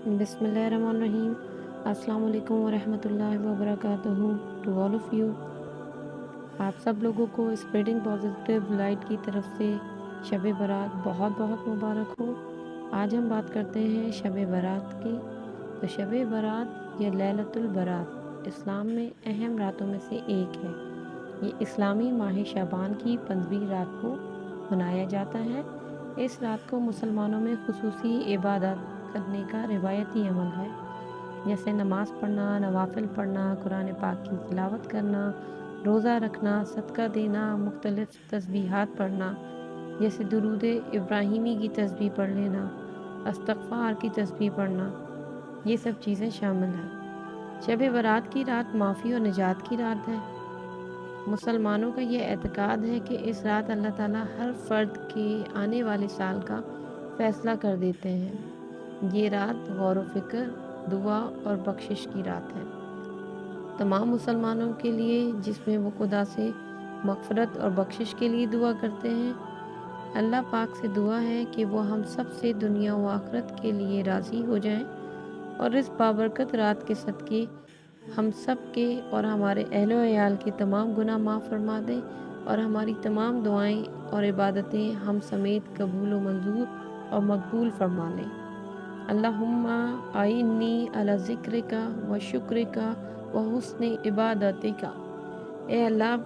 बिस्मिल्लाहिर्रहमानिर्रहीम। अस्सलाम वालेकुम वरहमतुल्लाहि वबरकातुहू टू ऑल ऑफ़ यू। आप सब लोगों को स्प्रेडिंग पॉजिटिव लाइट की तरफ से शब बारात बहुत बहुत मुबारक हो। आज हम बात करते हैं शब बारात की। तो शब बारात या लैलतुल बारात इस्लाम में अहम रातों में से एक है। ये इस्लामी माह शाबान की 15वीं रात को मनाया जाता है। इस रात को मुसलमानों में खुसूसी इबादत करने का रिवायती अमल है, जैसे नमाज़ पढ़ना, नवाफिल पढ़ना, कुरान पाक की तिलावत करना, रोज़ा रखना, सदका देना, मुख्तलिफ तस्बीहात पढ़ना, जैसे दुरूद इब्राहिमी की तस्बीह पढ़ लेना, अस्तग़फ़ार की तस्बीह पढ़ना, ये सब चीज़ें शामिल हैं। शब बारात की रात माफ़ी और निजात की रात है। मुसलमानों का ये एतक़ाद है कि इस रात अल्लाह ताला हर फ़र्द के आने वाले साल का फ़ैसला कर देते हैं। ये रात गौर व फ़िक्र, दुआ और बख्शिश की रात है तमाम मुसलमानों के लिए, जिसमें वो खुदा से मग़फ़िरत और बख्शिश के लिए दुआ करते हैं। अल्लाह पाक से दुआ है कि वो हम सब से दुनिया व आखिरत के लिए राज़ी हो जाएं और इस बाबरकत रात के सदक़े हम सब के और हमारे अहलो अयाल के तमाम गुनाह माफ़ फरमा दें और हमारी तमाम दुआएं और इबादतें हम समेत कबूल व मंजूर और मकबूल फरमा लें। अल्लाहुम्मा आइन्नी अला ज़िक्रिका व शुक्रिका व हुस्न इबादतिका। ए अल्लाह,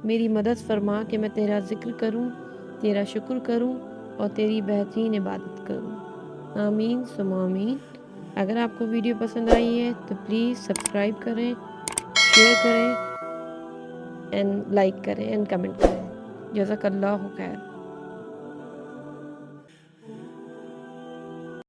मेरी मदद फरमा कि मैं तेरा ज़िक्र करूं, तेरा शुक्र करूं और तेरी बेहतरीन इबादत करूं। आमीन सुम्मा आमीन। अगर आपको वीडियो पसंद आई है तो प्लीज़ सब्सक्राइब करें, शेयर करें एंड लाइक करें एंड कमेंट करें। जज़ाकल्लाहु खैर।